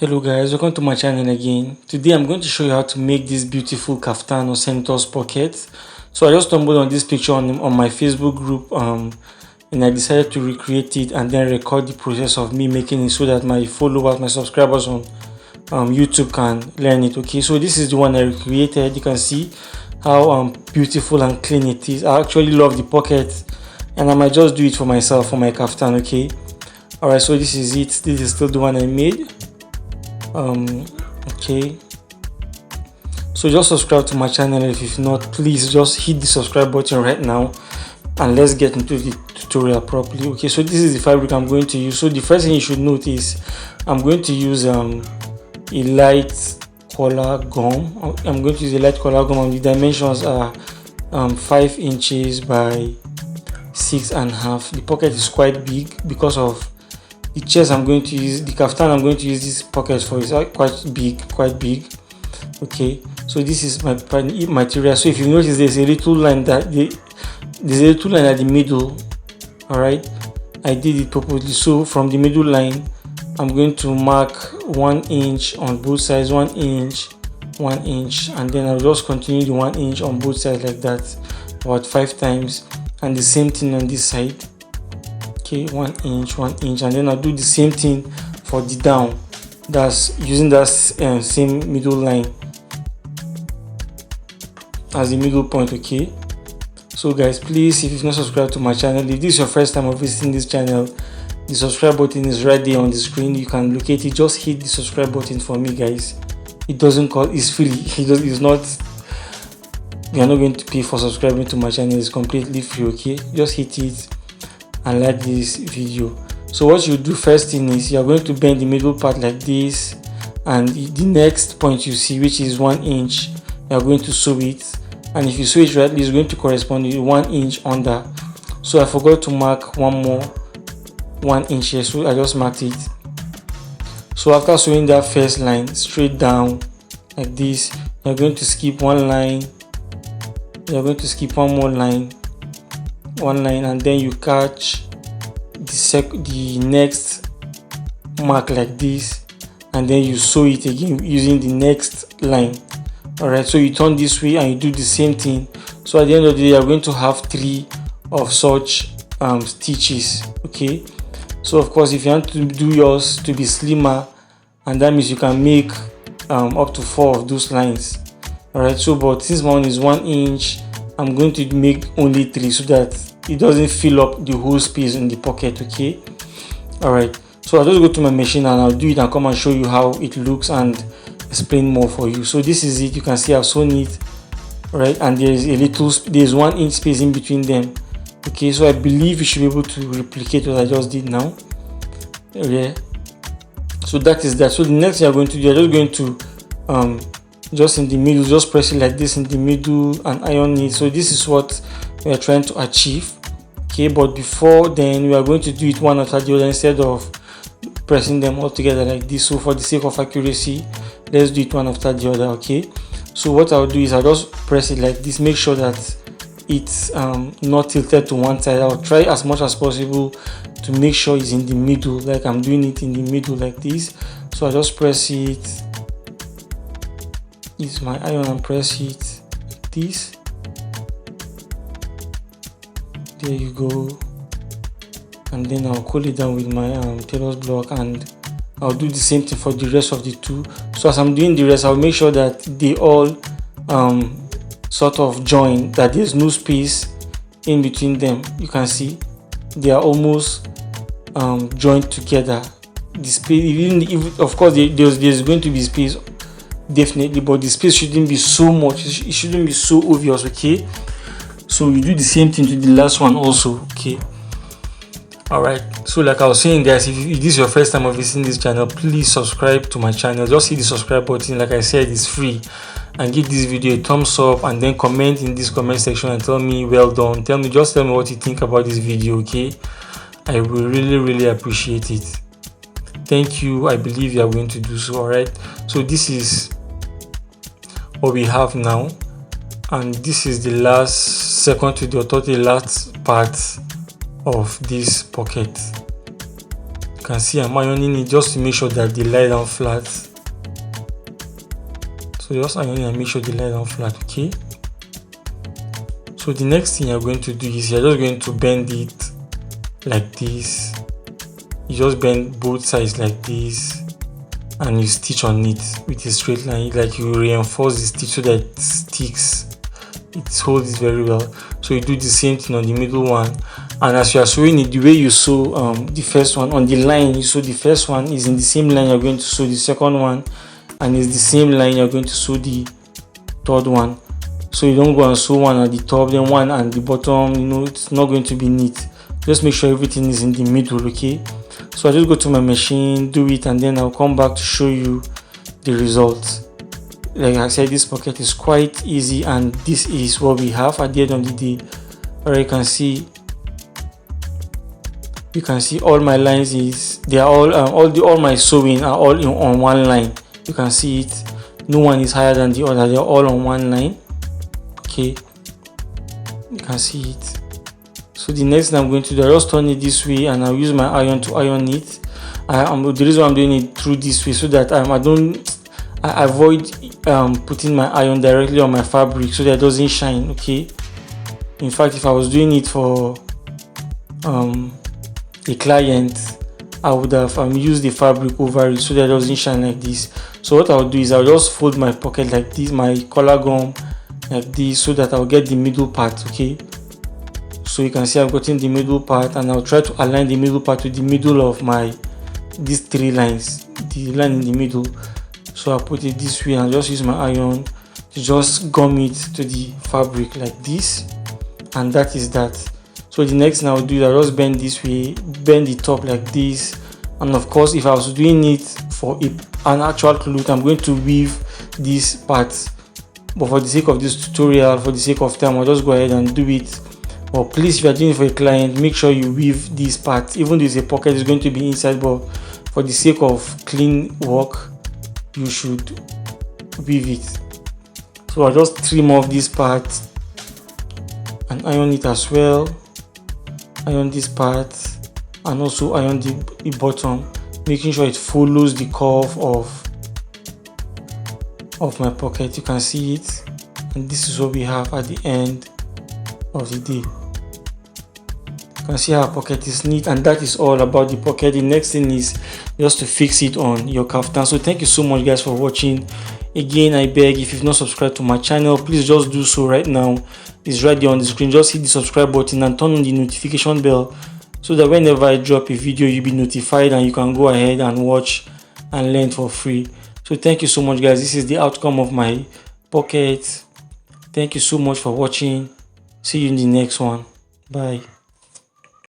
Hello guys, welcome to my channel again. Today I'm going to show you how to make this beautiful kaftan or senator's pocket. So I just stumbled on this picture on my Facebook group and I decided to recreate it and then record the process of me making it so that my followers, my subscribers on YouTube can learn it. Okay, so this is the one I recreated. You can see how beautiful and clean it is. I actually love the pocket and I might just do it for myself for my kaftan. Okay, alright, so this is it. This is still the one I made. Okay, so just subscribe to my channel if you've not. Please just hit the subscribe button right now and let's get into the tutorial properly. Okay, so this is the fabric I'm going to use. So the first thing you should note is I'm going to use a light collar gum. I'm going to use a light collar gum and the dimensions are 5 inches by 6.5. The pocket is quite big because of the chest I'm going to use, the kaftan I'm going to use this pocket for is quite big. Okay, so this is my material. So if you notice, there's a little line at the middle. All right, I did it purposely. So from the middle line, I'm going to mark 1 inch on both sides, 1 inch, 1 inch, and then I'll just continue the 1 inch on both sides like that, about 5 times, and the same thing on this side. Okay, 1 inch, 1 inch, and then I'll do the same thing for the down. That's using that same middle line as the middle point. Okay, so guys, please, if you've not subscribed to my channel, if this is your first time of visiting this channel, the subscribe button is right there on the screen. You can locate it. Just hit the subscribe button for me, guys. It doesn't cost, it's free. It's not, you're not going to pay for subscribing to my channel. It's completely free. Okay, just hit it and like this video. So what you do first thing is you're going to bend the middle part like this, and the next point you see, which is 1 inch, you're going to sew it, and if you sew it rightly, it's going to correspond with 1 inch under. So I forgot to mark one more 1 inch here, so I just marked it. So after sewing that first line straight down like this, you're going to skip one line, you're going to skip one more line, and then you catch the next mark like this, and then you sew it again using the next line. All right, so you turn this way and you do the same thing. So at the end of the day, you're going to have 3 of such stitches. Okay, so of course, if you want to do yours to be slimmer, and that means you can make up to 4 of those lines. All right, so but since my one is 1 inch, I'm going to make only 3 so that it doesn't fill up the whole space in the pocket. Okay, all right, so I'll just go to my machine and I'll do it and come and show you how it looks and explain more for you. So this is it. You can see I've sewn it, right, and there's 1 inch space in between them. Okay, so I believe you should be able to replicate what I just did now. Yeah, so that is that. So the next thing you're going to do, you're just going to just in the middle, just press it like this in the middle and iron it. So this is what we are trying to achieve. Okay, but before then, we are going to do it one after the other instead of pressing them all together like this. So for the sake of accuracy, let's do it one after the other. Okay, so what I'll do is I'll just press it like this. Make sure that it's not tilted to one side. I'll try as much as possible to make sure it's in the middle, like I'm doing it in the middle like this. So I just press it, use my iron and press it like this. There you go, and then I'll cool it down with my tailor's block, and I'll do the same thing for the rest of the 2. So as I'm doing the rest, I'll make sure that they all sort of join, that there's no space in between them. You can see they are almost joined together. The space, even if of course there's going to be space, definitely, but the space shouldn't be so much. It shouldn't be so obvious. Okay, so you do the same thing to the last one also. Okay, all right, so like I was saying, guys, if this is your first time of visiting this channel, please subscribe to my channel. Just hit the subscribe button. Like I said, it's free, and give this video a thumbs up, and then comment in this comment section and tell me well done. Just tell me what you think about this video. Okay, I will really appreciate it. Thank you. I believe you are going to do so. All right, so this is what we have now, and this is the second to the last part of this pocket. You can see I'm ironing it just to make sure that they lie down flat. So just iron and make sure they lie down flat, okay? So the next thing you're going to do is you're just going to bend it like this. You just bend both sides like this and you stitch on it with a straight line, like you reinforce the stitch so that it sticks, it holds it very well. So you do the same thing on the middle one, and as you are sewing it, the way you sew the first one on the line, you sew the first one is in the same line you're going to sew the second one, and it's the same line you're going to sew the third one. So you don't go and sew one at the top then one at the bottom, you know, it's not going to be neat. Just make sure everything is in the middle, okay? So I just go to my machine, do it, and then I'll come back to show you the results. Like I said, this pocket is quite easy, and this is what we have at the end of the day. Alright, you can see all my lines is, they are all my sewing are all on one line. You can see it, no one is higher than the other, they're all on one line. Okay, you can see it. So the next thing I'm going to do, I just turn it this way and I'll use my iron to iron it. The reason I'm doing it through this way so that I avoid putting my iron directly on my fabric so that it doesn't shine, okay? In fact, if I was doing it for a client, I would have used the fabric over it so that it doesn't shine like this. So what I'll do is I'll just fold my pocket like this, my collar gum like this, so that I'll get the middle part, okay? So you can see I've gotten the middle part, and I'll try to align the middle part with the middle of these three lines, the line in the middle. So I'll put it this way and just use my iron to just gum it to the fabric like this, and that is that. So the next thing I'll do is I'll just bend this way, bend the top like this, and of course if I was doing it for an actual cloth, I'm going to weave this part, but for the sake of this tutorial, for the sake of time, I'll just go ahead and do it. But please, if you're doing it for a client, make sure you weave this part. Even though it's a pocket, it's going to be inside, but for the sake of clean work, you should weave it. So I'll just trim off this part and iron it as well. Iron this part and also iron the bottom, making sure it follows the curve of my pocket. You can see it, and this is what we have at the end of the day. You can see our pocket is neat, and that is all about the pocket. The next thing is just to fix it on your kaftan. So thank you so much guys for watching. Again, I beg, if you've not subscribed to my channel, please just do so right now. It's right there on the screen. Just hit the subscribe button and turn on the notification bell so that whenever I drop a video, you'll be notified and you can go ahead and watch and learn for free. So thank you so much guys. This is the outcome of my pocket. Thank you so much for watching. See you in the next one. Bye.